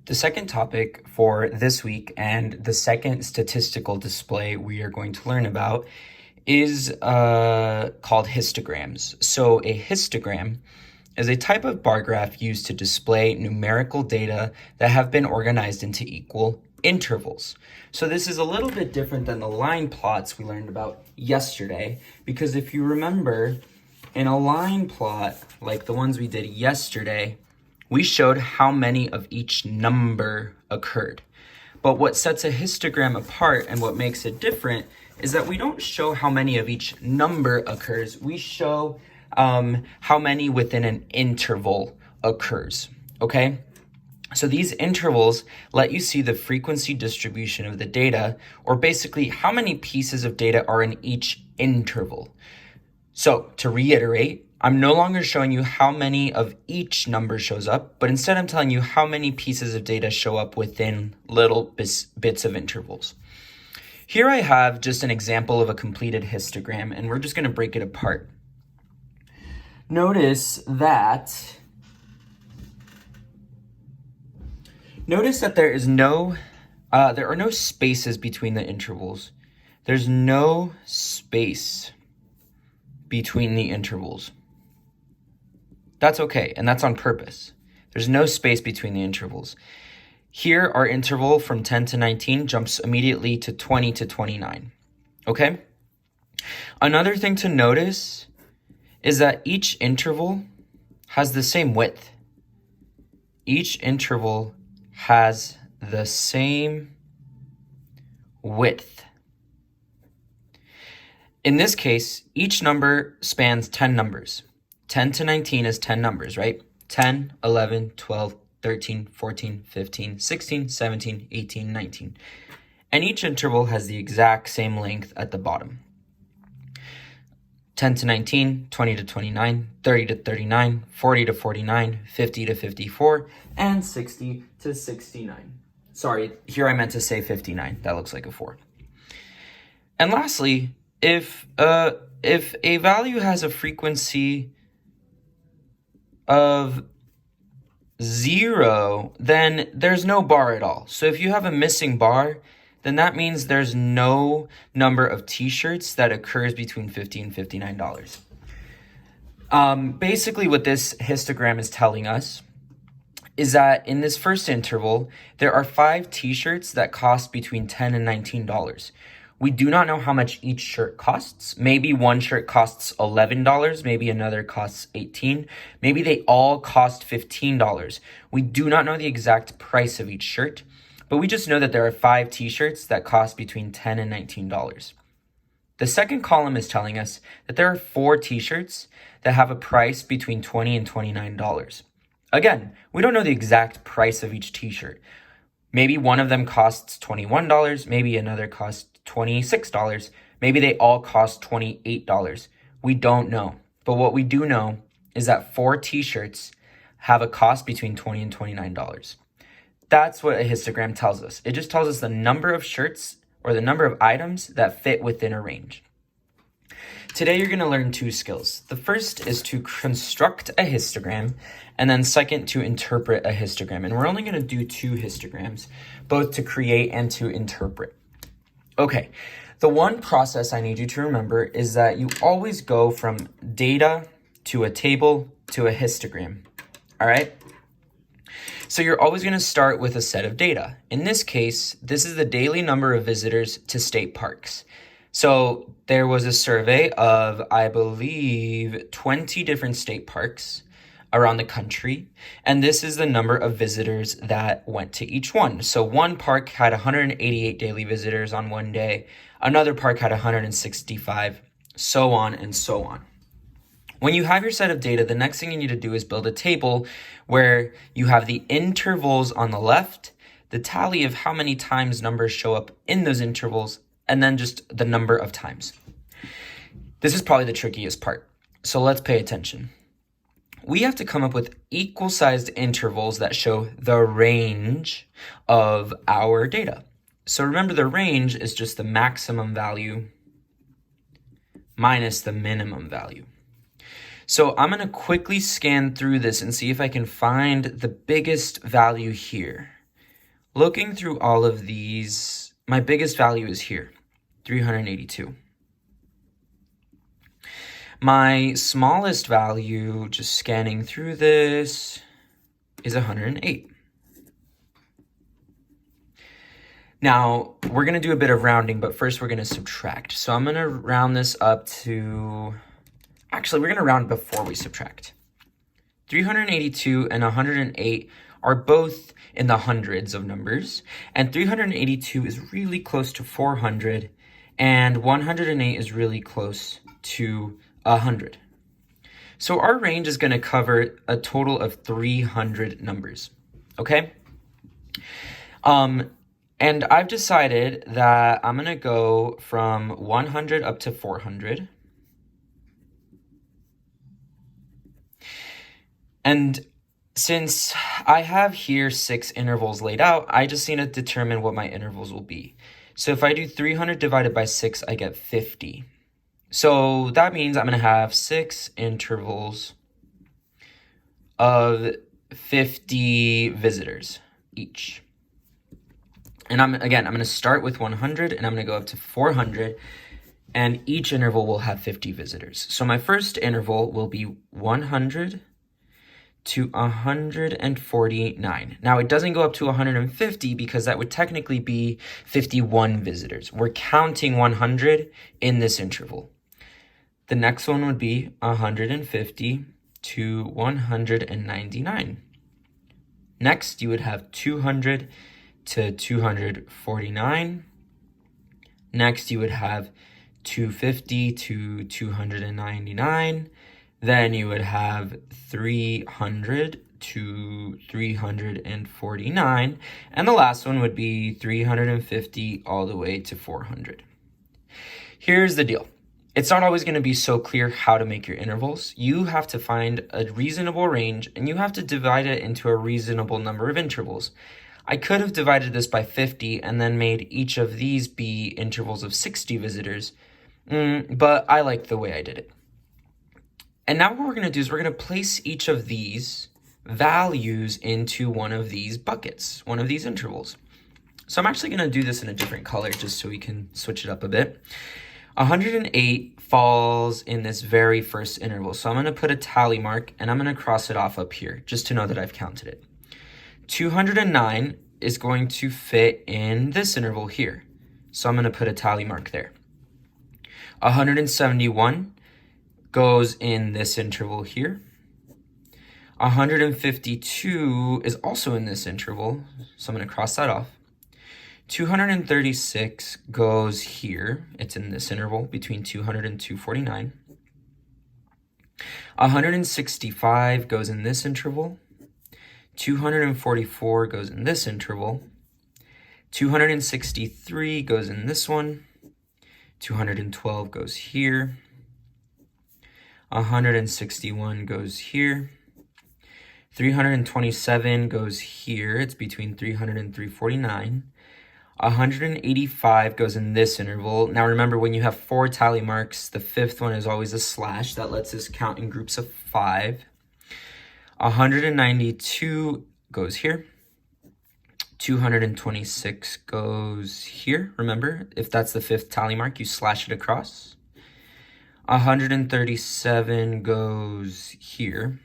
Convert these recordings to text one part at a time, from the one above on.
The second topic for this week and the second statistical display we are going to learn about is called histograms. So a histogram is a type of bar graph used to display numerical data that have been organized into equal intervals. So this is a little bit different than the line plots we learned about yesterday, because if you remember, in a line plot like the ones we did yesterday, we showed how many of each number occurred. But what sets a histogram apart and what makes it different is that we don't show how many of each number occurs. We show how many within an interval occurs, okay? So these intervals let you see the frequency distribution of the data, or basically how many pieces of data are in each interval. So to reiterate, I'm no longer showing you how many of each number shows up, but instead I'm telling you how many pieces of data show up within little bits of intervals. Here I have just an example of a completed histogram, and we're just going to break it apart. Notice that there are no spaces between the intervals. There's no space between the intervals. That's okay, and that's on purpose. There's no space between the intervals. Here, our interval from 10 to 19 jumps immediately to 20 to 29, okay? Another thing to notice is that each interval has the same width. Each interval has the same width. In this case, each number spans 10 numbers. 10 to 19 is 10 numbers, right? 10, 11, 12, 13, 14, 15, 16, 17, 18, 19. And each interval has the exact same length at the bottom. 10 to 19, 20 to 29, 30 to 39, 40 to 49, 50 to 54, and 60 to 69. Sorry, here I meant to say 59. That looks like a 4. And lastly, if a value has a frequency of 0, then there's no bar at all. So if you have a missing bar, then that means there's no number of t-shirts that occurs between $50 and $59. Basically what this histogram is telling us is that in this first interval, there are 5 t-shirts that cost between $10 and $19. We do not know how much each shirt costs. Maybe one shirt costs $11, maybe another costs $18, maybe they all cost $15. We do not know the exact price of each shirt, but we just know that there are 5 t-shirts that cost between $10 and $19. The second column is telling us that there are 4 t-shirts that have a price between $20 and $29. Again, we don't know the exact price of each t-shirt. Maybe one of them costs $21, maybe another costs $26, maybe they all cost $28. We don't know. But what we do know is that 4 t-shirts have a cost between $20 and $29. That's what a histogram tells us. It just tells us the number of shirts or the number of items that fit within a range. Today you're going to learn 2 skills. The first is to construct a histogram, and then second to interpret a histogram. And we're only going to do 2 histograms, both to create and to interpret. Okay, the one process I need you to remember is that you always go from data to a table to a histogram, all right? So you're always going to start with a set of data. In this case, this is the daily number of visitors to state parks. So there was a survey of, I believe, 20 different state parks around the country, and this is the number of visitors that went to each one. So one park had 188 daily visitors on one day, another park had 165, so on and so on. When you have your set of data, the next thing you need to do is build a table where you have the intervals on the left, the tally of how many times numbers show up in those intervals, and then just the number of times. This is probably the trickiest part, so let's pay attention. We have to come up with equal-sized intervals that show the range of our data. So remember, the range is just the maximum value minus the minimum value. So I'm going to quickly scan through this and see if I can find the biggest value here. Looking through all of these, my biggest value is here, 382. My smallest value, just scanning through this, is 108. Now, we're going to do a bit of rounding, but first we're going to subtract. So I'm going to round this up to... Actually, we're going to round before we subtract. 382 and 108 are both in the hundreds of numbers, and 382 is really close to 400, and 108 is really close to 100. So our range is going to cover a total of 300 numbers, okay? And I've decided that I'm going to go from 100 up to 400. And since I have here 6 intervals laid out, I just need to determine what my intervals will be. So if I do 300 divided by 6, I get 50. So that means I'm going to have 6 intervals of 50 visitors each. And I'm going to start with 100, and I'm going to go up to 400, and each interval will have 50 visitors. So my first interval will be 100 to 149. Now, it doesn't go up to 150 because that would technically be 51 visitors. We're counting 100 in this interval. The next one would be 150 to 199. Next, you would have 200 to 249. Next, you would have 250 to 299. Then you would have 300 to 349. And the last one would be 350 all the way to 400. Here's the deal. It's not always going to be so clear how to make your intervals. You have to find a reasonable range, and you have to divide it into a reasonable number of intervals. I could have divided this by 50 and then made each of these be intervals of 60 visitors, but I like the way I did it. And now what we're going to do is we're going to place each of these values into one of these buckets, one of these intervals. So I'm actually going to do this in a different color just so we can switch it up a bit. 108 falls in this very first interval. So I'm going to put a tally mark and I'm going to cross it off up here just to know that I've counted it. 209 is going to fit in this interval here. So I'm going to put a tally mark there. 171 goes in this interval here. 152 is also in this interval, so I'm going to cross that off. 236 goes here. It's in this interval between 200 and 249. 165 goes in this interval. 244 goes in this interval. 263 goes in this one. 212 goes here. 161 goes here. 327 goes here. It's between 300 and 349. 185 goes in this interval. Now remember, when you have 4 tally marks, the 5th one is always a slash. That lets us count in groups of 5. 192 goes here. 226 goes here. Remember, if that's the 5th tally mark, you slash it across. 137 goes here.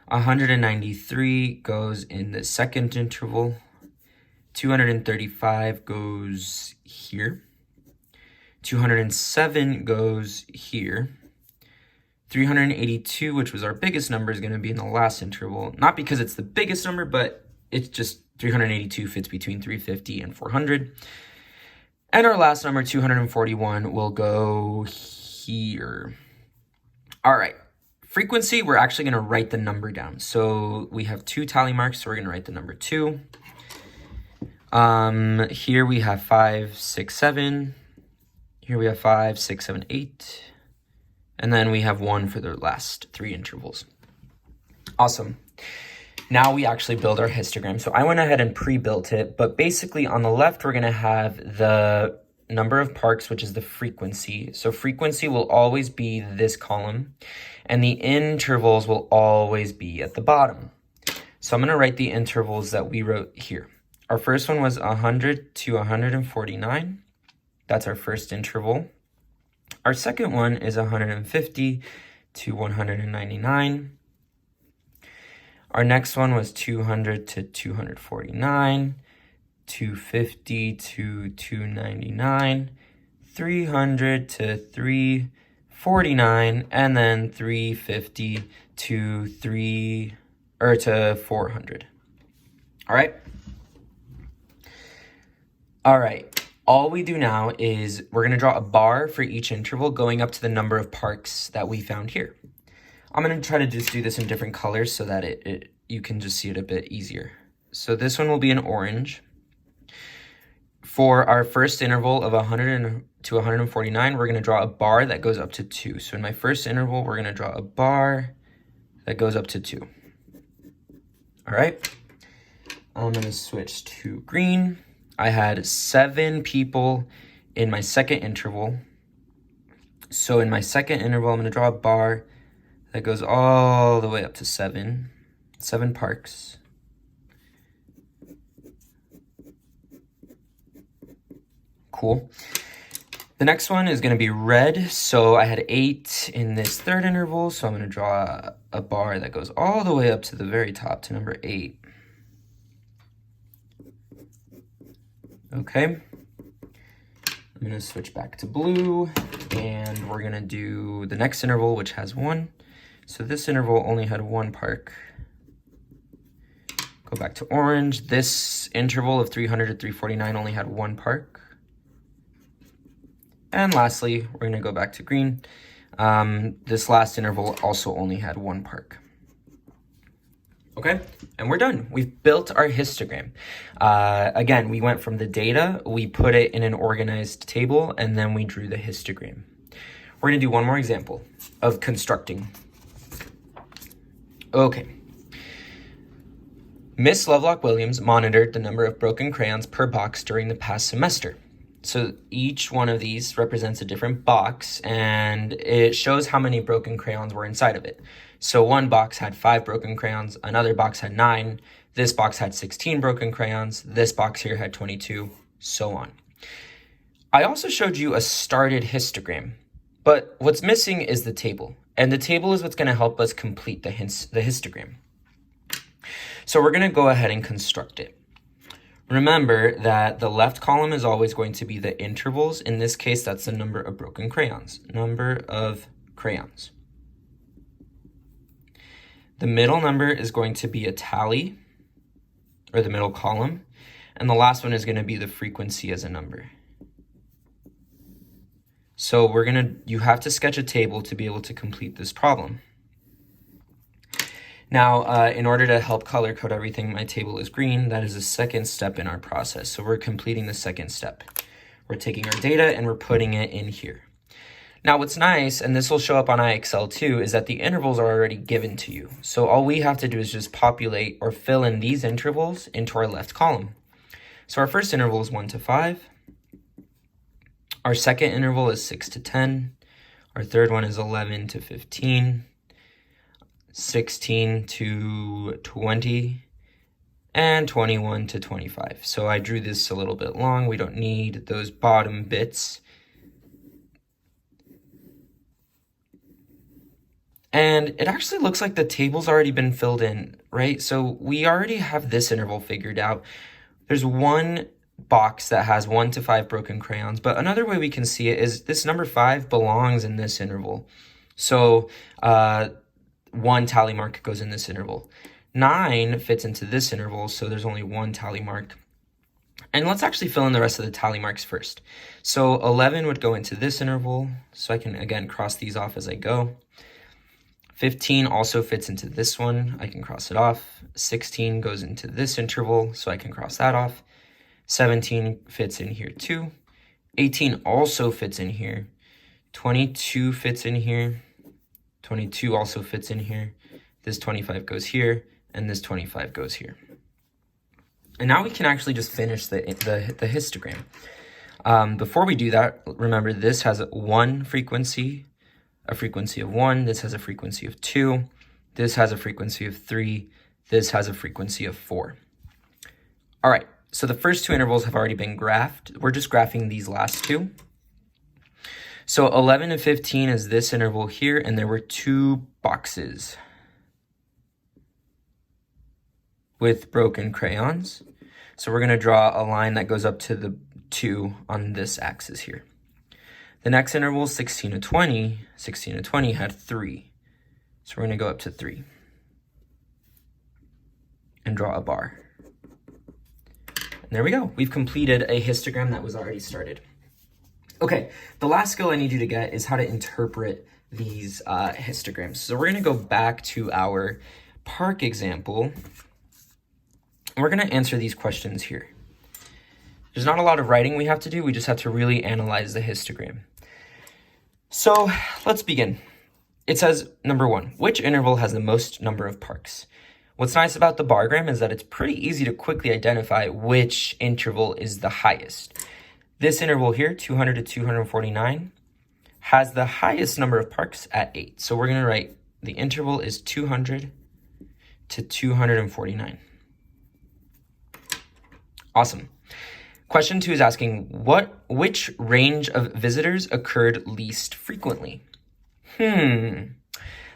193 goes in the second interval. 235 goes here. 207 goes here. 382, which was our biggest number, is going to be in the last interval. Not because it's the biggest number, but it's just 382 fits between 350 and 400. And our last number, 241, will go here. All right. Frequency, we're actually going to write the number down. So we have 2 tally marks, so we're going to write the number 2. Here we have 5, 6, 7. Here we have 5, 6, 7, 8. And then we have 1 for the last 3 intervals. Awesome. Now we actually build our histogram. So I went ahead and pre-built it, but basically on the left, we're going to have the number of parks, which is the frequency. So frequency will always be this column, and the intervals will always be at the bottom. So I'm going to write the intervals that we wrote here. Our first one was 100 to 149. That's our first interval. Our second one is 150 to 199. Our next one was 200 to 249, 250 to 299, 300 to 349, and then 350 to 400. All right. All right. All we do now is we're going to draw a bar for each interval going up to the number of parks that we found here. I'm going to try to just do this in different colors so that you can just see it a bit easier. So this one will be in orange. For our first interval of 100 to 149, we're going to draw a bar that goes up to 2. So in my first interval, we're going to draw a bar that goes up to 2. All right. I'm going to switch to green. I had 7 people in my second interval. So in my second interval, I'm going to draw a bar that goes all the way up to 7 parks. Cool. The next one is going to be red. So I had 8 in this third interval. So I'm going to draw a bar that goes all the way up to the very top to number 8. Okay. I'm going to switch back to blue, and we're going to do the next interval, which has 1. So this interval only had 1 park. Go back to orange. This interval of 300 to 349 only had 1 park. And lastly, we're going to go back to green. This last interval also only had 1 park. Okay, and we're done. We've built our histogram. Again, we went from the data, we put it in an organized table, and then we drew the histogram. We're gonna do one more example of constructing. Okay. Miss Lovelock Williams monitored the number of broken crayons per box during the past semester. So each one of these represents a different box, and it shows how many broken crayons were inside of it. So one box had 5 broken crayons, another box had 9, this box had 16 broken crayons, this box here had 22, so on. I also showed you a started histogram, but what's missing is the table, and the table is what's going to help us complete the histogram. So we're going to go ahead and construct it. Remember that the left column is always going to be the intervals. In this case, that's the number of broken crayons. Number of crayons. The middle number is going to be a tally, or the middle column. And the last one is going to be the frequency as a number. So you have to sketch a table to be able to complete this problem. Now, in order to help color code everything, my table is green. That is the second step in our process. So we're completing the second step. We're taking our data and we're putting it in here. Now, what's nice, and this will show up on IXL too, is that the intervals are already given to you. So all we have to do is just populate or fill in these intervals into our left column. So our first interval is 1 to 5. Our second interval is 6 to 10. Our third one is 11 to 15. 16 to 20, and 21 to 25. So I drew this a little bit long. We don't need those bottom bits. And it actually looks like the table's already been filled in, right? So we already have this interval figured out. There's one box that has 1 to 5 broken crayons, but another way we can see it is this number 5 belongs in this interval. So, 1 tally mark goes in this interval. 9 fits into this interval, so there's only 1 tally mark. And let's actually fill in the rest of the tally marks first. So 11 would go into this interval, so I can, again, cross these off as I go. 15 also fits into this one. I can cross it off. 16 goes into this interval, so I can cross that off. 17 fits in here too. 18 also fits in here. 22 fits in here. 22 also fits in here. This 25 goes here, and this 25 goes here. And now we can actually just finish the histogram. Before we do that, remember this has one frequency, a frequency of 1. This has a frequency of 2. This has a frequency of 3. This has a frequency of 4. All right, So the first two intervals have already been graphed. We're just graphing these last two. So 11 and 15 is this interval here, and there were 2 boxes with broken crayons. So we're going to draw a line that goes up to the 2 on this axis here. The next interval, 16 to 20, 16 to 20 had 3. So we're going to go up to 3 and draw a bar. And there we go. We've completed a histogram that was already started. Okay, the last skill I need you to get is how to interpret these histograms. So we're going to go back to our park example, and we're going to answer these questions here. There's not a lot of writing we have to do. We just have to really analyze the histogram. So let's begin. It says, number 1, which interval has the most number of parks? What's nice about the bargram is that it's pretty easy to quickly identify which interval is the highest. This interval here, 200 to 249, has the highest number of parks at 8. So we're going to write the interval is 200 to 249. Awesome. Question 2 is asking, which range of visitors occurred least frequently?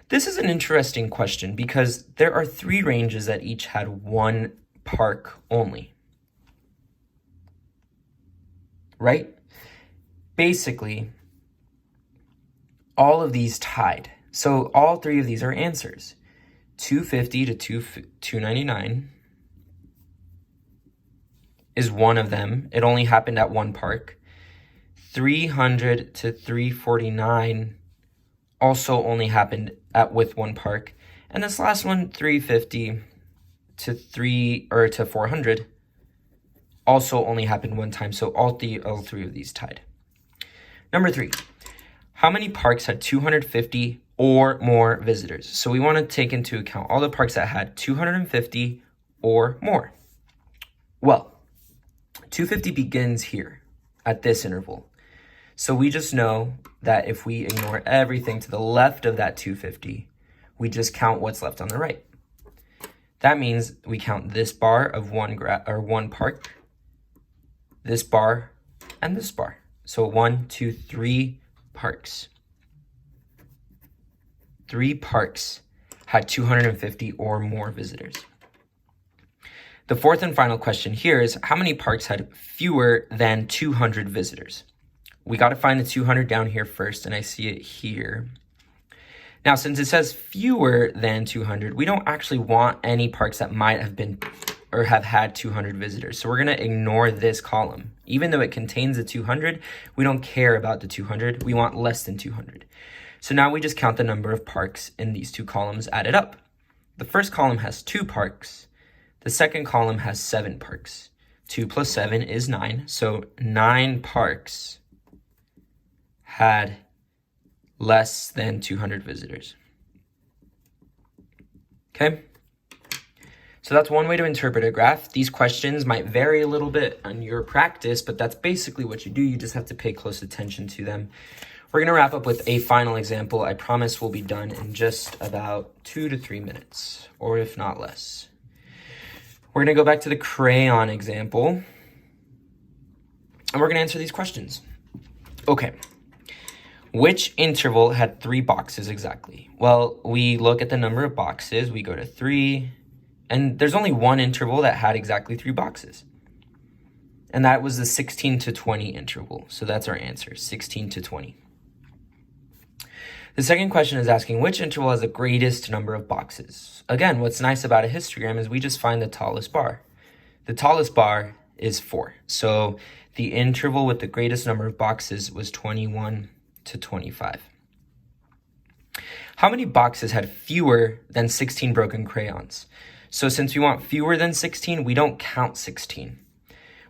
This is an interesting question because there are 3 ranges that each had 1 park only. Right? Basically, all of these tied. So all 3 of these are answers. 250 to 299 is one of them. It only happened at 1 park. 300 to 349 also only happened with 1 park. And this last one, 350 to 400, also only happened 1 time. So all three of these tied. Number 3, how many parks had 250 or more visitors? So we want to take into account all the parks that had 250 or more. Well, 250 begins here at this interval. So we just know that if we ignore everything to the left of that 250, we just count what's left on the right. That means we count this bar of one park, this bar, and this bar. So 1, 2, 3 parks. 3 parks had 250 or more visitors. The fourth and final question here is, how many parks had fewer than 200 visitors? We got to find the 200 down here first, and I see it here. Now, since it says fewer than 200, we don't actually want any parks that might have been or have had 200 visitors. So we're going to ignore this column. Even though it contains the 200, we don't care about the 200. We want less than 200. So now we just count the number of parks in these 2 columns added up. The first column has 2 parks. The second column has 7 parks. 2 plus 7 is 9. So 9 parks had less than 200 visitors. Okay? So that's one way to interpret a graph. These questions might vary a little bit on your practice, but that's basically what you do. You just have to pay close attention to them. We're going to wrap up with a final example. I promise we'll be done in just about 2 to 3 minutes, or if not less. We're going to go back to the crayon example, and we're going to answer these questions. Okay. Which interval had 3 boxes exactly? Well, we look at the number of boxes. We go to 3, and there's only one interval that had exactly 3 boxes. And that was the 16 to 20 interval. So that's our answer, 16 to 20. The second question is asking which interval has the greatest number of boxes. Again, what's nice about a histogram is we just find the tallest bar. The tallest bar is 4. So the interval with the greatest number of boxes was 21 to 25. How many boxes had fewer than 16 broken crayons? So since we want fewer than 16, we don't count 16.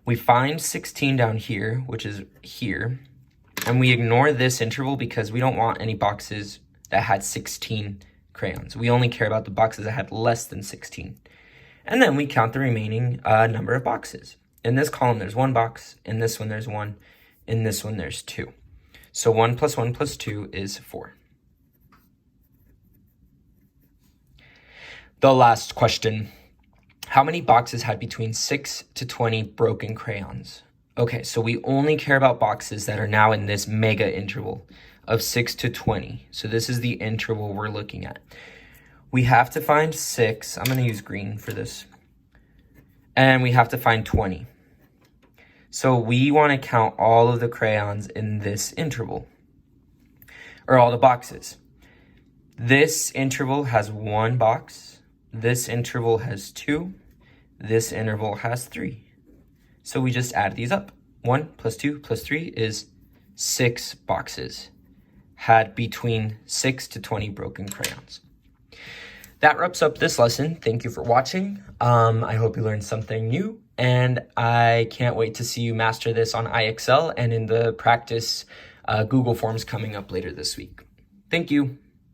We find 16 down here, which is here, and we ignore this interval because we don't want any boxes that had 16 crayons. We only care about the boxes that had less than 16. And then we count the remaining number of boxes. In this column, there's 1 box. In this one, there's 1. In this one, there's 2. So 1 plus 1 plus 2 is 4. The last question. How many boxes had between 6 to 20 broken crayons? Okay, so we only care about boxes that are now in this mega interval of 6 to 20. So this is the interval we're looking at. We have to find 6. I'm going to use green for this. And we have to find 20. So we want to count all of the crayons in this interval, or all the boxes. This interval has 1 box. This interval has 2. This interval has 3. So we just add these up. 1 plus 2 plus 3 is 6 boxes had between 6 to 20 broken crayons. That wraps up this lesson. Thank you for watching. I hope you learned something new, and I can't wait to see you master this on IXL and in the practice Google Forms coming up later this week. Thank you.